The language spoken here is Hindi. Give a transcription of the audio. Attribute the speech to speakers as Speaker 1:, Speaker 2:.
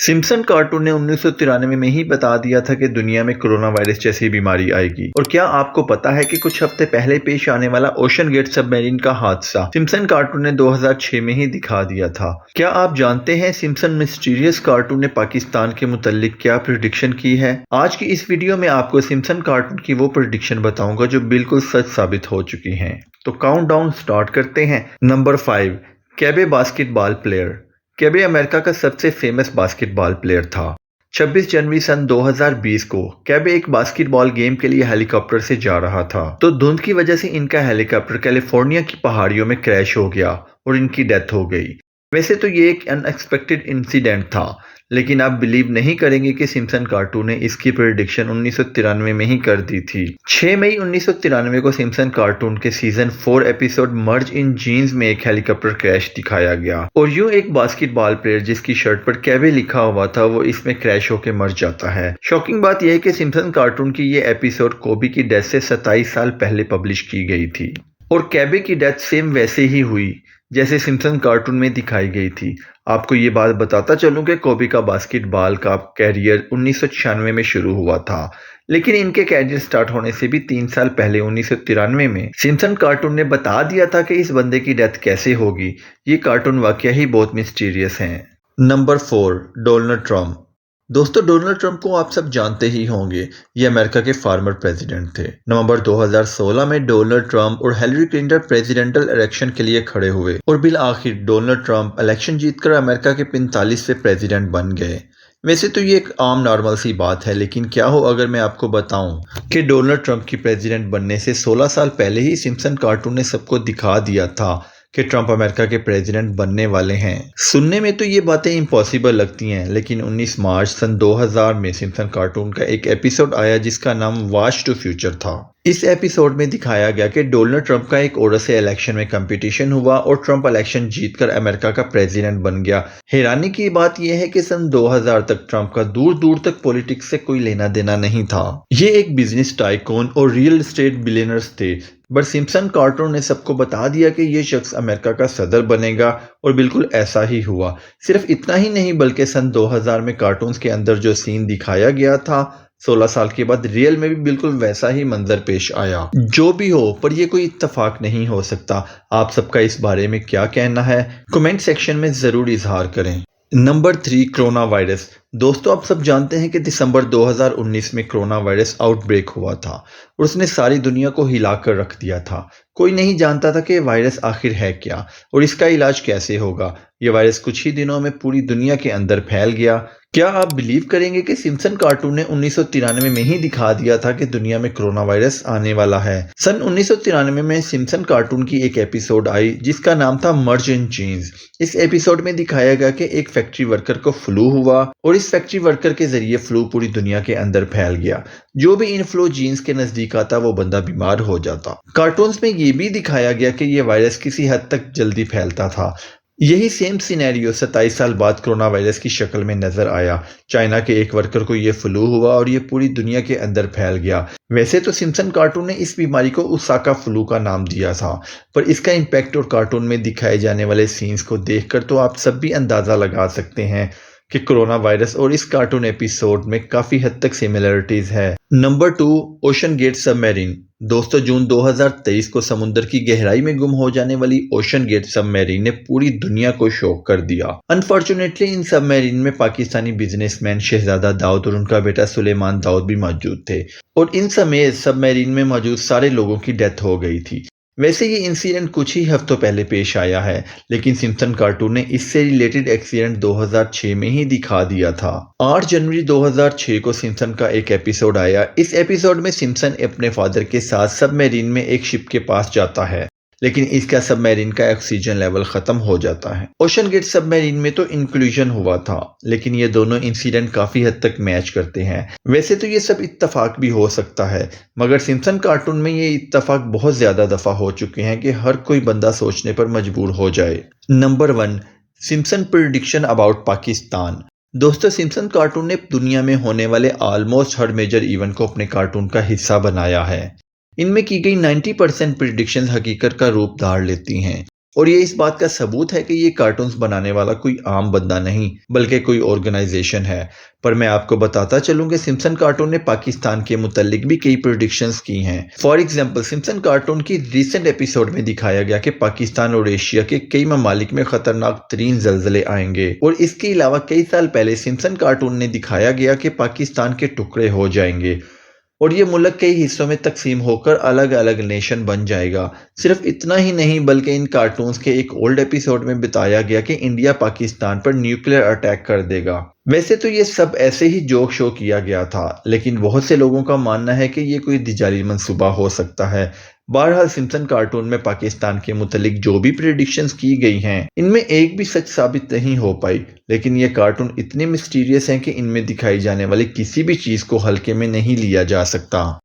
Speaker 1: सिम्पसन कार्टून ने 1993 में ही बता दिया था कि दुनिया में कोरोना वायरस जैसी बीमारी आएगी। और क्या आपको पता है कि कुछ हफ्ते पहले पेश आने वाला ओशन गेट सबमरीन का हादसा सिम्पसन कार्टून ने 2006 में ही दिखा दिया था। क्या आप जानते हैं सिम्पसन मिस्टीरियस कार्टून ने पाकिस्तान के मुतालिक क्या प्रेडिक्शन की है? आज की इस वीडियो में आपको सिम्पसन कार्टून की वो प्रेडिक्शन बताऊंगा जो बिल्कुल सच साबित हो चुकी हैं। तो काउंटडाउन स्टार्ट करते हैं। Number 5, Kobe basketball player. Kobe America का सबसे फेमस बास्केटबॉल प्लेयर था। 26 जनवरी सन 2020 को कैबे एक बास्केटबॉल गेम के लिए हेलीकॉप्टर से जा रहा था, तो धुंध की वजह से इनका हेलीकॉप्टर कैलिफोर्निया की पहाड़ियों में क्रैश हो गया और इनकी डेथ हो गई। वैसे तो ये एक अनएक्सपेक्टेड इंसिडेंट था, लेकिन आप बिलीव नहीं करेंगे कि सिम्पसन कार्टून ने इसकी प्रेडिक्शन 1993 में ही कर दी थी। 6 मई 1993 को सिम्पसन कार्टून के सीजन 4 एपिसोड मर्ज इन जीन्स में एक हेलीकॉप्टर क्रैश दिखाया गया और यूं एक बास्केटबॉल प्लेयर जिसकी शर्ट पर कैबे लिखा हुआ था वो इसमें क्रैश होकर मर जाता है। शॉकिंग बात यह है कि सिम्पसन कार्टून की ये एपिसोड कोबी की डेथ से 27 साल पहले पब्लिश की गई थी और कैबे की डेथ सेम वैसे ही हुई जैसे सिम्पसन कार्टून में दिखाई गई थी। आपको ये बात बताता चलूं कि कोबी का बास्केटबॉल का कैरियर 1996 में शुरू हुआ था, लेकिन इनके कैरियर स्टार्ट होने से भी 3 साल पहले 1993 में सिम्पसन कार्टून ने बता दिया था कि इस बंदे की डेथ कैसे होगी। ये कार्टून वाकई ही बहुत मिस्टीरियस हैं। Number 4, Donald Trump. दोस्तों, डोनाल्ड ट्रंप को आप सब जानते ही होंगे। ये अमेरिका के फार्मर प्रेसिडेंट थे। नवंबर 2016 में डोनाल्ड ट्रंप और हिलरी क्लिंटन प्रेसिडेंशियल इलेक्शन के लिए खड़े हुए और बिल आखिर डोनाल्ड ट्रंप इलेक्शन जीतकर अमेरिका के 45वें प्रेसिडेंट बन गए। वैसे तो ये एक आम नॉर्मल सी बात है, लेकिन क्या हो अगर मैं आपको बताऊं कि डोनाल्ड ट्रंप की प्रेसिडेंट बनने से 16 साल पहले ही सिम्पसन कार्टून ने सबको दिखा दिया था कि ट्रंप अमेरिका के प्रेसिडेंट बनने वाले हैं। सुनने में तो ये बातें इम्पॉसिबल लगती हैं, लेकिन 19 मार्च सन 2000 में सिम्पसन कार्टून का एक एपिसोड आया जिसका नाम वॉच टू फ्यूचर था। इस एपिसोड में दिखाया गया कि डोनाल्ड ट्रंप का एक औरत से इलेक्शन में कंपटीशन हुआ और ट्रंप इलेक्शन जीतकर अमेरिका का प्रेसिडेंट बन गया। हैरानी की बात यह है कि सन 2000 तक ट्रंप का दूर दूर तक पॉलिटिक्स से कोई लेना देना नहीं था। ये एक बिजनेस टाइकून और रियल एस्टेट बिलियनर्स थे, बट सिम्पसन कार्टून ने सबको बता दिया कि ये शख्स अमेरिका का सदर बनेगा और बिल्कुल ऐसा ही हुआ। सिर्फ इतना ही नहीं बल्कि सन 2000 में कार्टून्स के अंदर जो सीन दिखाया गया था 16 साल के बाद रियल में भी बिल्कुल वैसा ही मंजर पेश आया। जो भी हो, पर ये कोई इत्तेफाक नहीं हो सकता। आप सबका इस बारे में क्या कहना है कमेंट सेक्शन में जरूर इजहार करें। Number 3, corona virus. दोस्तों, आप सब जानते हैं कि दिसंबर 2019 में कोरोना वायरस आउटब्रेक हुआ था और उसने सारी दुनिया को हिलाकर रख दिया था। कोई नहीं जानता था कि वायरस आखिर है क्या और इसका इलाज कैसे होगा। ये वायरस कुछ ही दिनों में पूरी दुनिया के अंदर फैल गया। क्या आप बिलीव करेंगे कि सिम्पसन कार्टून ने 1993 में ही दिखा दिया था कि दुनिया में कोरोना वायरस आने वाला है। सन 1993 में सिम्पसन कार्टून की एक एपिसोड आई जिसका नाम था मर्ज इन जीन्स। इस एपिसोड में दिखाया गया कि एक फैक्ट्री वर्कर को फ्लू हुआ और इस फैक्ट्री वर्कर के जरिए फ्लू पूरी दुनिया के अंदर फैल गया। जो भी इन फ्लू जीन्स के नजदीक आता वो बंदा बीमार हो जाता। कार्टून्स में ये भी दिखाया गया कि ये वायरस किसी हद तक जल्दी फैलता था। यही सेम सिनेरियो 27 साल बाद कोरोना वायरस की शक्ल में नजर आया। चाइना के एक वर्कर को ये फ्लू हुआ और ये पूरी दुनिया के अंदर फैल गया। वैसे तो सिम्पसन कार्टून ने इस बीमारी को ओसाका फ्लू का नाम दिया था, पर इसका इम्पैक्ट और कार्टून में दिखाए जाने वाले सीन्स को देखकर तो आप सब भी अंदाजा लगा सकते हैं कि कोरोना वायरस और इस कार्टून एपिसोड में काफी हद तक सिमिलरिटीज है। Number 2, ocean gate submarine. दोस्तों, जून 2023 को समुद्र की गहराई में गुम हो जाने वाली ओशन गेट सबमरीन ने पूरी दुनिया को शॉक कर दिया। अनफॉर्चुनेटली इन सबमरीन में पाकिस्तानी बिजनेसमैन शहजादा दाऊद और उनका बेटा सुलेमान दाऊद भी मौजूद थे और इन समेत सबमरीन में मौजूद सारे लोगों की डेथ हो गई थी। वैसे ये इंसिडेंट कुछ ही हफ्तों पहले पेश आया है, लेकिन सिम्पसन कार्टून ने इससे रिलेटेड एक्सीडेंट 2006 में ही दिखा दिया था। 8 जनवरी 2006 को सिम्पसन का एक एपिसोड आया। इस एपिसोड में सिम्पसन अपने फादर के साथ सबमरीन में एक शिप के पास जाता है, लेकिन इसका सबमरीन का ऑक्सीजन लेवल खत्म हो जाता है। ओशन गेट सबमरीन में तो इंक्लूजन हुआ था, लेकिन ये दोनों इंसिडेंट काफी हद तक मैच करते हैं। वैसे तो ये सब इत्तेफाक भी हो सकता है, मगर सिम्पसन कार्टून में ये इत्तेफाक बहुत ज्यादा दफा हो चुके हैं कि हर कोई बंदा सोचने पर मजबूर हो जाए। Number 1, Simpson prediction about Pakistan. दोस्तों, सिम्पसन कार्टून ने दुनिया में होने वाले ऑलमोस्ट हर मेजर इवेंट को अपने कार्टून का हिस्सा बनाया है। इनमें की गई 90% प्रेडिक्शंस हकीकत का रूप धार लेती हैं। और ये इस बात का सबूत है कि ये कार्टून्स बनाने वाला कोई आम बंदा नहीं बल्कि कोई ऑर्गेनाइजेशन है। पर मैं आपको बताता चलूं कि सिम्पसन कार्टून ने पाकिस्तान के मुतालिक भी कई प्रेडिक्शंस की हैं। फॉर एग्जांपल सिम्पसन कार्टून की रिसेंट एपिसोड में दिखाया गया कि पाकिस्तान और एशिया के कई ममालिक में खतरनाक तरीन जल्जले आएंगे, और इसके अलावा कई साल पहले सिम्पसन कार्टून ने दिखाया गया कि पाकिस्तान के टुकड़े हो जाएंगे और ये मुल्क कई हिस्सों में तकसीम होकर अलग अलग नेशन बन जाएगा। सिर्फ इतना ही नहीं बल्कि इन कार्टून्स के एक ओल्ड एपिसोड में बताया गया कि इंडिया पाकिस्तान पर न्यूक्लियर अटैक कर देगा। वैसे तो ये सब ऐसे ही जोक शो किया गया था, लेकिन बहुत से लोगों का मानना है कि ये कोई दिजाली मंसूबा हो सकता है। बहरहाल सिम्पसन कार्टून में पाकिस्तान के मुतालिक जो भी प्रेडिक्शंस की गई हैं, इनमें एक भी सच साबित नहीं हो पाई, लेकिन ये कार्टून इतने मिस्टीरियस हैं कि इनमें दिखाई जाने वाली किसी भी चीज़ को हल्के में नहीं लिया जा सकता।